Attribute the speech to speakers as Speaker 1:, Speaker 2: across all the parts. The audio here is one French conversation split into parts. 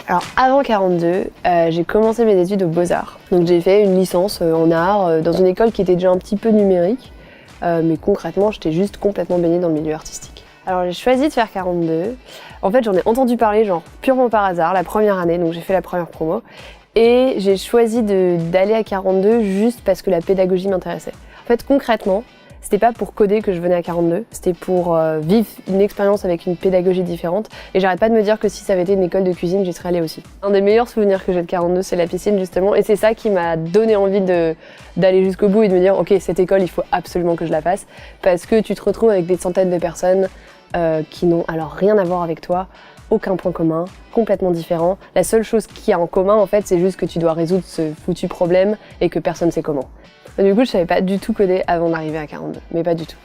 Speaker 1: Alors avant 42, j'ai commencé mes études aux Beaux-Arts. Donc j'ai fait une licence en art dans une école qui était déjà un petit peu numérique. Mais concrètement, j'étais juste complètement baignée dans le milieu artistique. Alors j'ai choisi de faire 42. En fait, j'en ai entendu parler genre purement par hasard la première année, donc j'ai fait la première promo. Et j'ai choisi d'aller à 42 juste parce que la pédagogie m'intéressait. En fait, concrètement, c'était pas pour coder que je venais à 42, c'était pour vivre une expérience avec une pédagogie différente. Et j'arrête pas de me dire que si ça avait été une école de cuisine, j'y serais allée aussi. Un des meilleurs souvenirs que j'ai de 42, c'est la piscine justement. Et c'est ça qui m'a donné envie d'aller jusqu'au bout et de me dire ok, cette école, il faut absolument que je la fasse. Parce que tu te retrouves avec des centaines de personnes qui n'ont alors rien à voir avec toi, aucun point commun, complètement différent. La seule chose qu'il y a en commun, en fait, c'est juste que tu dois résoudre ce foutu problème et que personne ne sait comment. Du coup, je savais pas du tout coder avant d'arriver à 42, mais pas du tout.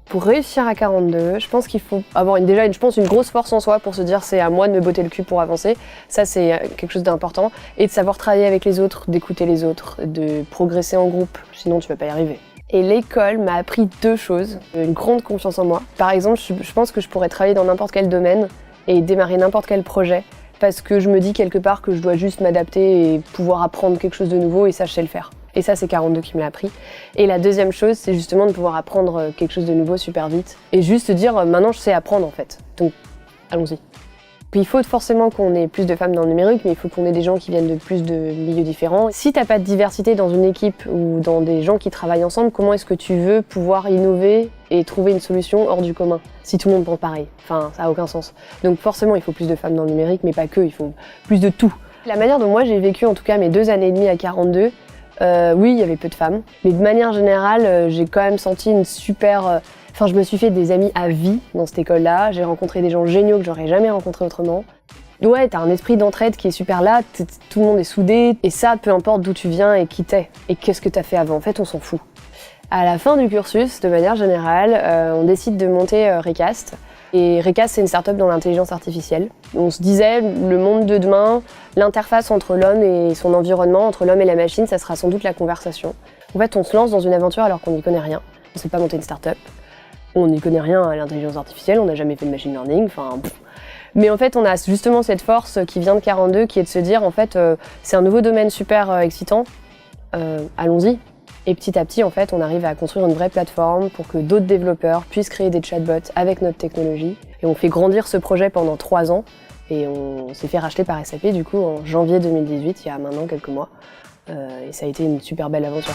Speaker 1: Pour réussir à 42, je pense qu'il faut avoir déjà une grosse force en soi pour se dire c'est à moi de me botter le cul pour avancer. Ça, c'est quelque chose d'important. Et de savoir travailler avec les autres, d'écouter les autres, de progresser en groupe, sinon tu vas pas y arriver. Et l'école m'a appris deux choses. Une grande confiance en moi. Par exemple, je pense que je pourrais travailler dans n'importe quel domaine et démarrer n'importe quel projet parce que je me dis quelque part que je dois juste m'adapter et pouvoir apprendre quelque chose de nouveau et ça, je sais le faire. Et ça, c'est 42 qui me l'a appris. Et la deuxième chose, c'est justement de pouvoir apprendre quelque chose de nouveau super vite et juste dire maintenant, je sais apprendre en fait. Donc, allons-y. Puis il faut forcément qu'on ait plus de femmes dans le numérique, mais il faut qu'on ait des gens qui viennent de plus de milieux différents. Si t'as pas de diversité dans une équipe ou dans des gens qui travaillent ensemble, comment est-ce que tu veux pouvoir innover et trouver une solution hors du commun si tout le monde pense pareil? Enfin, ça a aucun sens. Donc forcément, il faut plus de femmes dans le numérique, mais pas que, il faut plus de tout. La manière dont moi j'ai vécu en tout cas mes 2 années et demie à 42, oui, il y avait peu de femmes, mais de manière générale, j'ai quand même senti une super... je me suis fait des amis à vie dans cette école-là, j'ai rencontré des gens géniaux que j'aurais jamais rencontrés autrement. Ouais, t'as un esprit d'entraide qui est super là, tout le monde est soudé, et ça, peu importe d'où tu viens et qui t'es, et qu'est-ce que t'as fait avant, en fait, on s'en fout. À la fin du cursus, de manière générale, on décide de monter Recast. Et Recast, c'est une start-up dans l'intelligence artificielle. On se disait, le monde de demain, l'interface entre l'homme et son environnement, entre l'homme et la machine, ça sera sans doute la conversation. En fait, on se lance dans une aventure alors qu'on n'y connaît rien. On ne sait pas monter une start-up. On n'y connaît rien à l'intelligence artificielle, on n'a jamais fait de machine learning, Mais en fait, on a justement cette force qui vient de 42, qui est de se dire, en fait, c'est un nouveau domaine super excitant, allons-y. Et petit à petit, en fait, on arrive à construire une vraie plateforme pour que d'autres développeurs puissent créer des chatbots avec notre technologie. Et on fait grandir ce projet pendant 3 ans. Et on s'est fait racheter par SAP, du coup, en janvier 2018, il y a maintenant quelques mois. Et ça a été une super belle aventure.